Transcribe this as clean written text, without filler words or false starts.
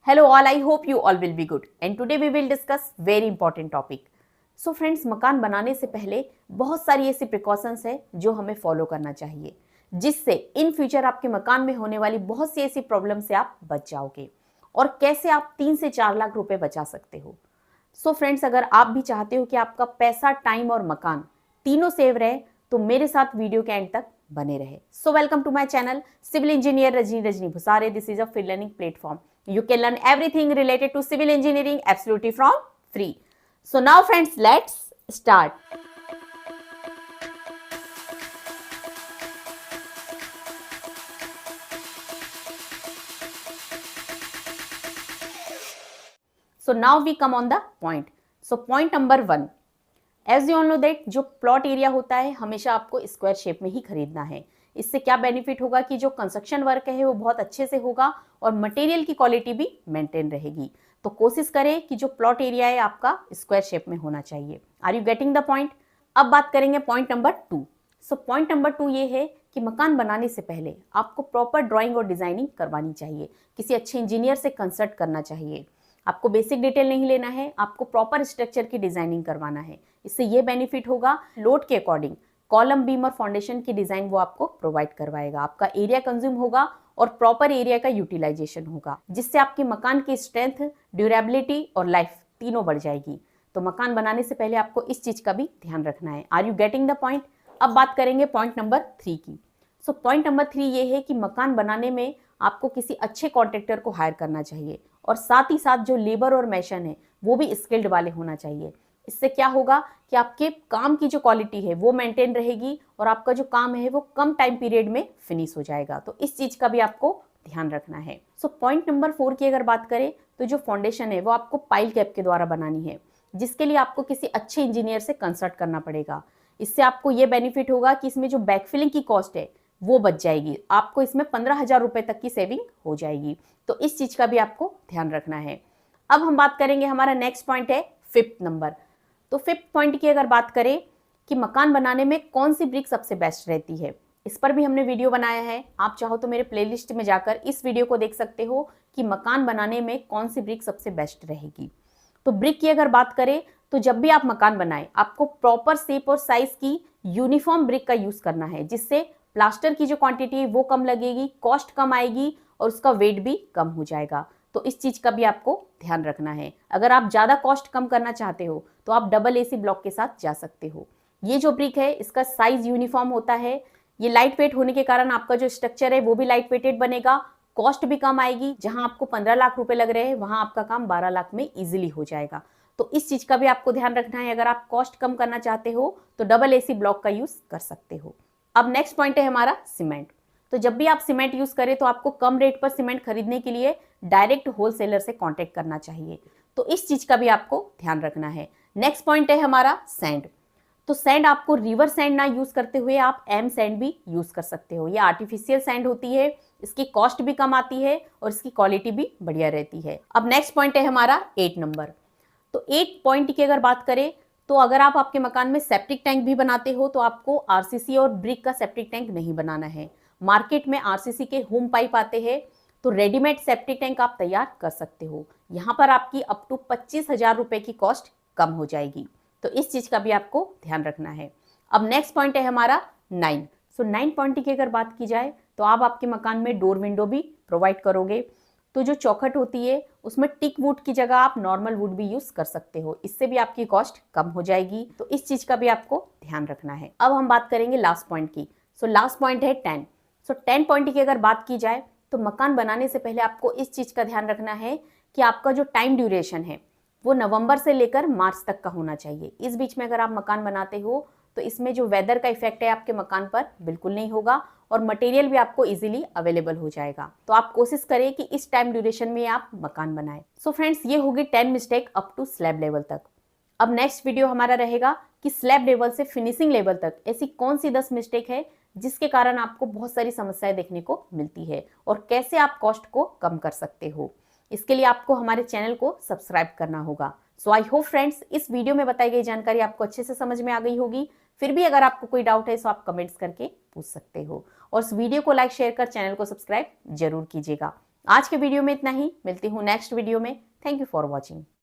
Hello all, I hope you all will be good and today we will discuss very important topic. So friends, मकान बनाने से पहले बहुत सारी ऐसी प्रिकॉशंस है जो हमें फॉलो करना चाहिए जिससे इन फ्यूचर आपके मकान में होने वाली बहुत सी ऐसी प्रॉब्लम से आप बच जाओगे और कैसे आप 3 से 4 लाख रुपए बचा सकते हो। सो फ्रेंड्स, अगर आप भी चाहते हो कि आपका पैसा, टाइम और मकान तीनों सेव रहे तो मेरे साथ वीडियो के एंड तक बने रहे। So welcome to my channel civil engineer Rajni Bhusare. This is a free learning platform. You can learn everything related to civil engineering absolutely from free. So now friends, let's start. So now we come on the point. So point number 1. As you all know that जो plot area होता है हमेशा आपको square shape में ही खरीदना है। इससे क्या बेनिफिट होगा कि जो कंस्ट्रक्शन वर्क है वो बहुत अच्छे से होगा और मटेरियल की क्वालिटी भी मेंटेन रहेगी। तो कोशिश करें कि जो प्लॉट एरिया है आपका स्क्वायर शेप में होना चाहिए। Are you getting the point? अब बात करेंगे point number 2। So point number 2 ये है कि मकान बनाने से पहले आपको प्रॉपर ड्राइंग और डिजाइनिंग करवानी चाहिए। किसी अच्छे इंजीनियर से कंसल्ट करना चाहिए। आपको बेसिक डिटेल नहीं लेना है, आपको प्रॉपर स्ट्रक्चर की डिजाइनिंग करवाना है। इससे ये बेनिफिट होगा, लोड के अकॉर्डिंग कॉलम, बीम और फाउंडेशन की डिजाइन वो आपको प्रोवाइड करवाएगा। आपका एरिया कंज्यूम होगा और प्रॉपर एरिया का यूटिलाइजेशन होगा, जिससे आपके मकान की स्ट्रेंथ, ड्यूरेबिलिटी और लाइफ तीनों बढ़ जाएगी। तो मकान बनाने से पहले आपको इस चीज का भी ध्यान रखना है। Are you getting the point? अब बात करेंगे पॉइंट नंबर 3 की। सो पॉइंट नंबर 3 ये है कि मकान बनाने में आपको किसी अच्छे कॉन्ट्रैक्टर को हायर करना चाहिए और साथ ही साथ जो लेबर और मैशन है वो भी स्किल्ड वाले होना चाहिए। इससे क्या होगा कि आपके काम की जो क्वालिटी है वो मेंटेन रहेगी और आपका जो काम है वो कम टाइम पीरियड में फिनिश हो जाएगा। तो इस चीज का भी आपको ध्यान रखना है। सो पॉइंट नंबर 4 की अगर बात करें तो जो फाउंडेशन है वो आपको पाइल कैप के द्वारा बनानी है, जिसके लिए आपको किसी अच्छे इंजीनियर से कंसल्ट करना पड़ेगा। इससे आपको ये बेनिफिट होगा कि इसमें जो बैकफिलिंग की कॉस्ट है वो बच जाएगी। आपको इसमें 15,000 रुपए तक की सेविंग हो जाएगी। तो इस चीज का भी आपको ध्यान रखना है। अब हम बात करेंगे, हमारा नेक्स्ट पॉइंट है 5th नंबर। तो 5th पॉइंट की अगर बात करें कि मकान बनाने में कौन सी ब्रिक सबसे बेस्ट रहती है, इस पर भी हमने वीडियो बनाया है। आप चाहो तो मेरे प्लेलिस्ट में जाकर इस वीडियो को देख सकते हो कि मकान बनाने में कौन सी ब्रिक सबसे बेस्ट रहेगी। तो ब्रिक की अगर बात करें तो जब भी आप मकान बनाए आपको प्रॉपर शेप और साइज की यूनिफॉर्म ब्रिक का यूज करना है, जिससे प्लास्टर की जो क्वांटिटी है वो कम लगेगी, कॉस्ट कम आएगी और उसका वेट भी कम हो जाएगा। तो इस चीज का भी आपको ध्यान रखना है। अगर आप ज्यादा कॉस्ट कम करना चाहते हो तो आप डबल एसी ब्लॉक के साथ जा सकते हो। ये जो ब्रिक है इसका साइज यूनिफॉर्म होता है। ये लाइट वेट होने के कारण आपका जो स्ट्रक्चर है वो भी लाइट वेटेड बनेगा, कॉस्ट भी कम आएगी। जहां आपको 15 लाख रुपए लग रहे हैं वहां आपका काम 12 लाख में इजिली हो जाएगा। तो इस चीज का भी आपको ध्यान रखना है। अगर आप कॉस्ट कम करना चाहते हो तो डबल एसी ब्लॉक का यूज कर सकते हो। अब नेक्स्ट पॉइंट है हमारा सीमेंट। तो जब भी आप सीमेंट यूज करें तो आपको कम रेट पर सीमेंट खरीदने के लिए डायरेक्ट होलसेलर से कांटेक्ट करना चाहिए। तो इस चीज का भी आपको ध्यान रखना है। नेक्स्ट पॉइंट है हमारा सैंड। तो सैंड आपको रिवर सैंड ना यूज करते हुए आप एम सैंड भी यूज कर सकते हो। ये आर्टिफिशियल सैंड होती है, इसकी कॉस्ट भी कम आती है और इसकी क्वालिटी भी बढ़िया रहती है। अब नेक्स्ट पॉइंट है हमारा 8 नंबर। तो 8 पॉइंट की अगर बात करें तो अगर आप आपके मकान में सेप्टिक टैंक भी बनाते हो तो आपको आरसीसी और ब्रिक का सेप्टिक टैंक नहीं बनाना है। मार्केट में आरसीसी के होम पाइप आते हैं, तो रेडीमेड सेप्टिक टैंक आप तैयार कर सकते हो। यहाँ पर आपकी अप टू 25,000 रुपए की कॉस्ट कम हो जाएगी। तो इस चीज का भी आपको ध्यान रखना है। अब नेक्स्ट पॉइंट है हमारा 9। सो 9 पॉइंट की अगर बात की जाए तो आप आपके मकान में डोर विंडो भी प्रोवाइड करोगे। तो जो चौखट होती है उसमें टिक वुड की जगह आप नॉर्मल वुड भी यूज कर सकते हो। इससे भी आपकी कॉस्ट कम हो जाएगी। तो इस चीज का भी आपको ध्यान रखना है। अब हम बात करेंगे लास्ट पॉइंट की। सो लास्ट पॉइंट है 10। सो 10 पॉइंट की अगर बात की जाए तो मकान बनाने से पहले आपको इस चीज का ध्यान रखना है कि आपका जो टाइम ड्यूरेशन है वो नवंबर से लेकर मार्च तक का होना चाहिए। इस बीच में अगर आप मकान बनाते हो तो इसमें जो वेदर का इफेक्ट है आपके मकान पर बिल्कुल नहीं होगा और मटेरियल भी आपको इजीली अवेलेबल हो जाएगा। तो आप कोशिश करें कि इस टाइम ड्यूरेशन में आप मकान बनाएं। सो फ्रेंड्स, ये होगी 10 mistake up to slab level तक। अब नेक्स्ट वीडियो हमारा रहेगा कि स्लैब लेवल से फिनिशिंग लेवल तक ऐसी कौन सी 10 मिस्टेक है जिसके कारण आपको बहुत सारी समस्याएं देखने को मिलती है और कैसे आप कॉस्ट को कम कर सकते हो। इसके लिए आपको हमारे चैनल को सब्सक्राइब करना होगा। सो आई होप फ्रेंड्स इस वीडियो में बताई गई जानकारी आपको अच्छे से समझ में आ गई होगी। फिर भी अगर आपको कोई डाउट है तो आप कमेंट्स करके पूछ सकते हो और इस वीडियो को लाइक, शेयर कर चैनल को सब्सक्राइब जरूर कीजिएगा। आज के वीडियो में इतना ही, मिलती हूँ नेक्स्ट वीडियो में। Thank you for watching.